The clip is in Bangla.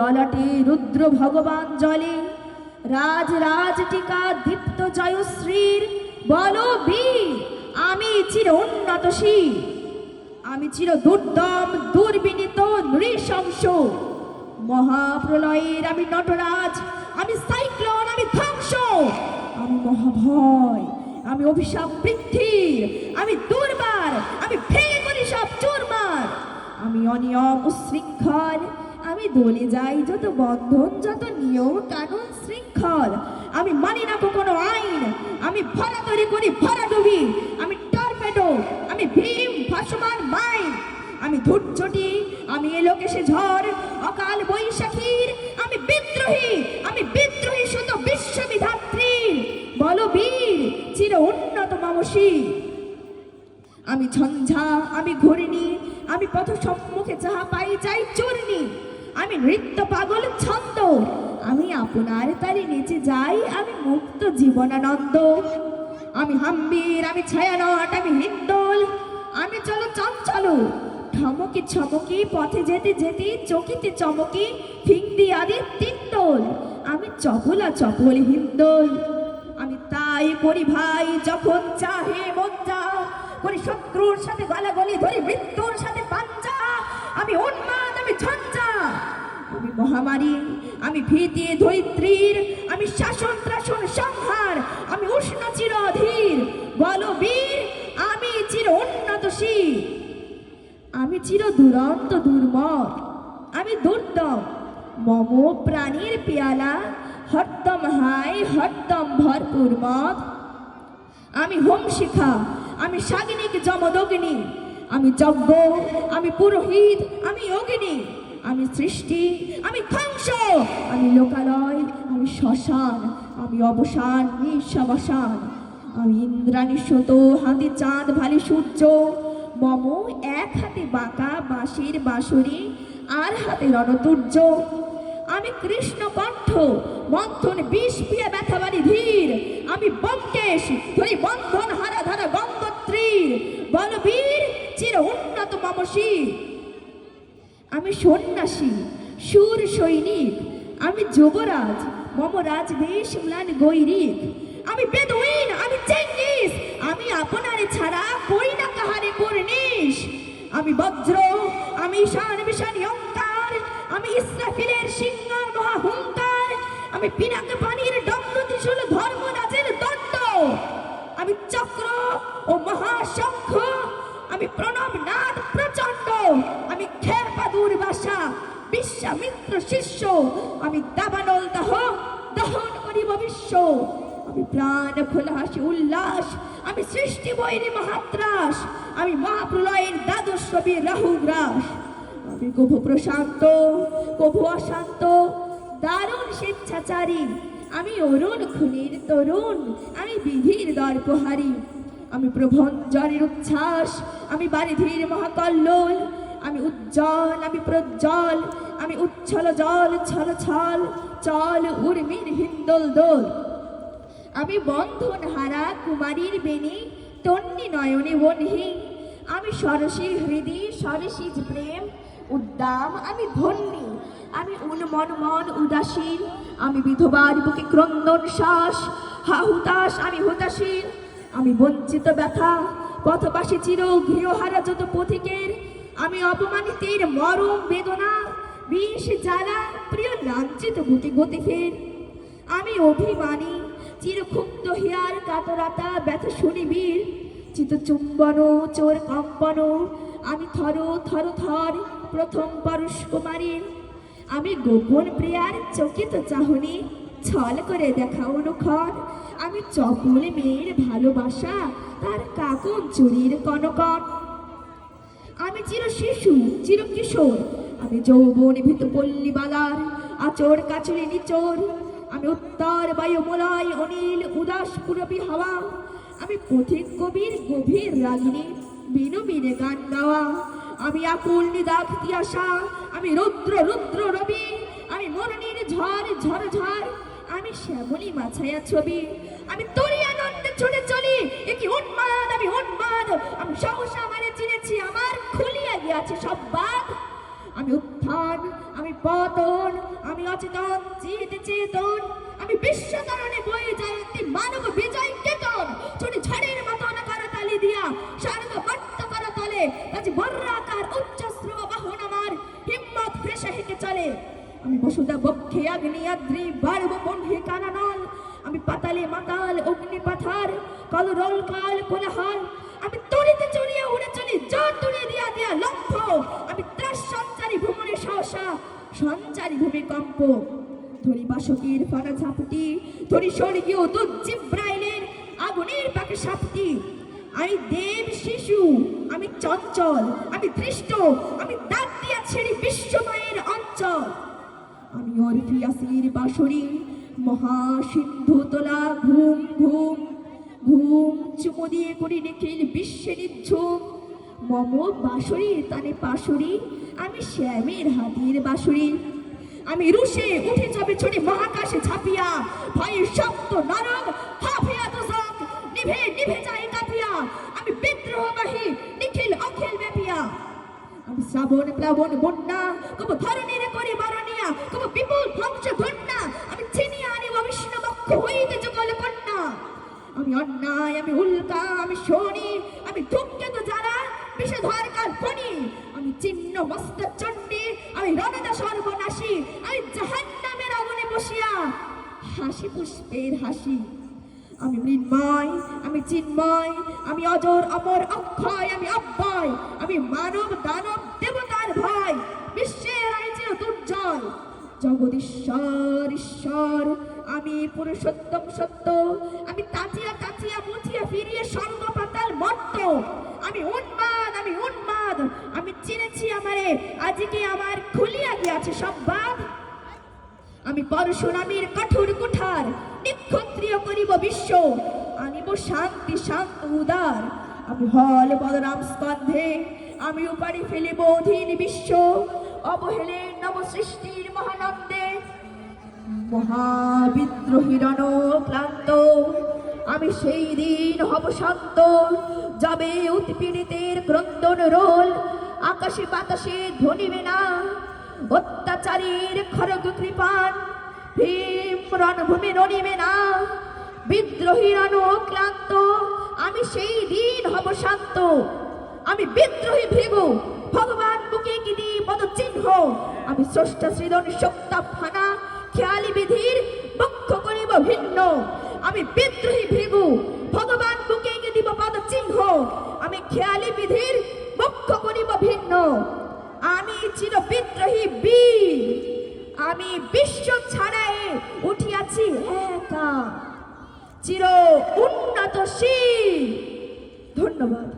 ললাটে রুদ্র ভগবান জলে, রাজ রাজ টিকা দীপ্ত জয়শ্রীর বলো বীর, আমি চির উন্নত শির, আমি চির দুর্দম দুর্বিনীত নৃশংস, মহাপ্রলয়ের আমি নটরাজ, আমি সাইক্লোন, আমি ধ্বংস, আমি মহাভয়, আমি অভিশাপ বৃদ্ধির, আমি দুর্বার, আমি ভেঙে করি সব চুরমার, আমি অনিয়ম উশৃঙ্খল, আমি দলে যাই যত বন্ধন, যত নিয়ম কানুন শৃঙ্খল, আমি মানি না কোনো আইন, আমি ভরা তৈরি করি ভরা ডুবি, আমি টর্পেডো, আমি ভীম ভাসমান মাইন, আমি ধূর্যটি, আমি এলোকেশে ঝড়, অকাল বৈশাখীর, আমি বিদ্রোহী শুধু বিশ্ববিধাত্রীর বলো বীর, চির উন্নত মামসী, আমি ঝঞ্ঝা, আমি ঘূর্ণি, আমি পথ সম্মুখে যাহা পাই যাই চূর্ণি, আমি নৃত্য পাগল ছন্দ, আমি আপনার তারে নেচে যাই, আমি মুক্ত জীবনানন্দ, আমি হাম্বির, আমি ছায়ানট, আমি হিন্দোল, আমি চলো চঞ্চল, ঠমকি ছমকি পথে যেতে যেতে চকিতে চমকি ফিংদি আদি তিন্দোল, আমি চপলা চপল হিন্দোল, আমি তাই করি ভাই যখন চাহে মন যা, করি শত্রুর সাথে গলাগলি, ধরি মৃত্যুর সাথে পাঞ্জা, আমি উন্মাদ, আমি ঝঞ্ঝা, আমি মহামারী, আমি ভীতি ধরিত্রীর, আমি শাসন ত্রাসন সংহার, আমি উষ্ণ চির অধীর বলো বীর, আমি চির উন্নত শির, আমি চির দুরন্ত দুর্মর, আমি দুর্দম, মম প্রাণীর পেয়ালা হরদম হাই হরদম ভরপুর মদ, আমি হোম শিখা, আমি সাগিনিক যমদগ্নি, আমি যজ্ঞ, আমি পুরোহিত, আমি অগ্নি, আমি সৃষ্টি, আমি ধ্বংস, আমি লোকালয়, আমি শ্মশান, আমি অবসান নিঃশবসান, আমি ইন্দ্রাণী শত হাতে চাঁদ ভালি সূর্য, মম এক হাতে বাঁকা বাঁশির বাঁশুরি, আর হাতে রণতুর্য, আমি কৃষ্ণ কণ্ঠ, মন্থন বিষ পিয়ে ব্যথাবাড়ি ধীর, আমি ব্যোমকেশ, ধরি বন্ধন হারা ধারা গঙ্গোত্রীর বলবীর, চির উন্নত মমসী, আমি সন্ন্যাসী সুর সৈনিক, আমি যুবরাজ, মম রাজবেশ ম্লান গৈরিক, আমি বেদুইন, আমি চেঙ্গিস, আমি আপনারে ছাড়া করি না কাহারে করনিস, আমি বজ্র, আমি ঈশান বিশানী ওঙ্কার, আমি ইসরাফিলের সিংহার মহাহুঙ্কার, আমি পিনাক পানির দণ্ড ত্রিশূল ধর্মরাজের দণ্ড, আমি চক্র ও মহাশঙ্খ, আমি প্রণব নাদ প্রচণ্ড, আমি খেপা দুর্বাসা বিশ্বামিত্র শিষ্য, আমি দাবানল দাহ দহন করিব বিশ্ব, আমি প্রাণ খোলা হাসি উল্লাস, আমি সৃষ্টি বৈরী মহাত্রাস, আমি মহাপ্রলয়ের দ্বাদশ রবি রাহুগ্রাস, আমি কভু প্রশান্ত কভু অশান্ত দারুণ স্বেচ্ছাচারী, আমি অরুণ খুনির তরুণ, আমি বিধির দর্পহারী, আমি প্রভঞ্জনের উচ্ছ্বাস, আমি বারিধির মহাকল্লোল, আমি উজ্জ্বল, আমি প্রজ্জ্বল, আমি উচ্ছল জল ছল ছল চল উর্মির হিন্দোল দোল, আমি বন্ধন হারা কুমারীর বেণী তন্নি নয়নে বনহি, আমি সরসীর হৃদি সরসীজ প্রেম উদ্দাম, আমি ধন্যী, আমি উন্মনমন উদাসীন, আমি বিধবার বুকে ক্রন্দন শ্বাস হাহুতাস, আমি হুতাসীন, আমি বঞ্চিত ব্যথা পথবাসী চির গৃহহারা যত পথিকের, আমি অপমানিতের মরম বেদনা বিষ জ্বালা প্রিয় লাঞ্ছিত বুকে গতি ফের, আমি অভিমানী চিরক্ষুব্ধ হিয়ার কাতরাতা ব্যথা শুনিবীর, চিত চুম্বন চোর কম্পন, আমি থর থর থর প্রথম পরশ কুমারীর, আমি গোপন প্রিয়ার চকিত চাহনি ছল করে দেখা অনুক্ষণ, আমি চপল মেয়ের ভালোবাসা তার কাকন চুরির কনকন, আমি চির শিশু চির কিশোর, আমি যৌবন ভীত পল্লী বালার আচর কাচুরি নিচোর, আমি উত্তর বায়ুমলয় অনিল উদাস পুরবী হাওয়া, আমি পথিক কবির গভীর রাগিনী বিনু বিনে গান গাওয়া, আমি আকুল নিদাঘতি আশা, আমি রুদ্র রুদ্র রবি, আমি মরণীর ঝড় ঝড় ঝড়, আমি শ্যামলী মাছায়া ছবি, আমি তরি আনন্দে ছুটে চলি, একি উন্মাদ, আমি উন্মাদ, আমি সহসা আমারে চিনেছি, আমার খুলিয়া গিয়াছে সব বাদ, আমি উত্থান, আমি পতন, স্মরণে বয়ে যায় একটি মানব বিজয় কেতন। ছুটি ঝড়ের মতন করতালি দিয়া স্বর্গ মট্ট করা তলে কাজী বর্রাকার উচ্চশ্রব বাহন আমার হিম্মত ফ্রেশে হেঁটে চলে। আমি বসুদা বক্ষে অগ্নি আদ্রি বাড়ব বন্ধে কানানল। আমি পাতালে মাতাল অগ্নি পাথার কলরল কাল কোলাহল। আমি তরিতে চড়িয়ে উড়ে চলি জোর তুলে দিয়া দিয়া লক্ষ। আমি ত্রাস সঞ্চারী ভূমনে সহসা সঞ্চারী ভূমিকম্প। ধরি বাসকের ফানা ঝাপটি, ধরি স্বর্গীয় দূত জিব্রাইলের আগুনের পাকে সাপটি। আমি দেব শিশু, আমি চঞ্চল, আমি দৃষ্ট, আমি দাঁত দিয়া ছেড়ি বিশ্বময়ের অঞ্চল। আমি অরফিয়াসের বাঁশরি মহাসিন্ধু তোলা ঘুম ঘুম ঘুম চুমো দিয়ে করি নিখিল বিশ্বে নিঝুম। মম বাঁশরির তানে পাশরি, আমি শ্যামের হাতির বাঁশরি। আমি রুশে উঠে যাবে ছড়ে মহাকাশে ঝাঁপিয়া, ভয়ে শক্ত নরক হাফিয়া দোজক নিভে নিভে যায় কাঁপিয়া। আমি বিদ্রোহবাহী নিখিল অখিল ব্যাপিয়া। আমি শ্রাবণ প্লাবন বন্যা কব ধরণীর করি বরণিয়া, কব বিপুল ধ্বংস ধন্যা। আমি ছিনিয়া আনিব বিষ্ণু বক্ষ হইতে যুগল কন্যা। আমি অন্যায়, আমি উল্কা, আমি শনি, আমি ধূমকেতু যারা বিষধর কাল ফণি। আমি চিহ্ন মস্তক চণ্ডী, আমি রণদা সর্বনাশী। আমি জাহান্নামের আগুনে বসিয়া হাসি পুষ্পের হাসি। আমি মৃন্ময়, আমি চিন্ময়, আমি অজর অমর অক্ষয়, আমি অব্যয়। আমি মানব দানব দেবতার ভয়, বিশ্বের আইচির দুর্জয়। জগদীশ্বর ঈশ্বর, আমি পুরুষোত্তম সত্য। আমি তাচিয়া তাচিয়া মুছিয়া ফিরিয়ে স্বর্গ পাতাল মর্ত। আমি উন্মাদ, আমি উন্মাদ, আমি চিনেছি আমারে, আজকে আমার খুলিয়া গিয়াছে সব বাঁধ। আমি পরশুরামের কঠোর কুঠার, নিক্ষত্রিয় করিব বিশ্ব, আনিব শান্তি শান্ত উদার। আমি হল বলরাম স্কন্ধে, আমি উপাড়ি ফেলিব অধীন বিশ্ব, অবহেলে নব সৃষ্টির মহানন্দে। মহাবিদ্রোহী রণ ক্লান্ত, আমি সেই দিন হব শান্ত, যাবে উৎপীড়িতের ক্রন্দন রোল, আকাশে বাতাসে ধ্বনিবে না অত্যাচারীর খড়গ কৃপান, ভীম রণভূমি নড়িবে না। বিদ্রোহী রণ ক্লান্ত, আমি সেই দিন হব শান্ত। আমি বিদ্রোহী ভৃগু, ভগবান বুকে কি দি পদ চিহ্ন। আমি স্রষ্টা সৃজন শক্তা ফানা, খেয়ালি বিধির বক্ষ করিব ভিন্ন। আমি বিদ্রোহী ভৃগু, ভগবান বুকে কি দিব পদ চিহ্ন। আমি খেয়ালি বিধির বক্ষ করিব ভিন্ন। আমি চির বিদ্রোহী বীর, আমি বিশ্ব ছাড়াই উঠিয়াছি একা, চির উন্নত শির। ধন্যবাদ।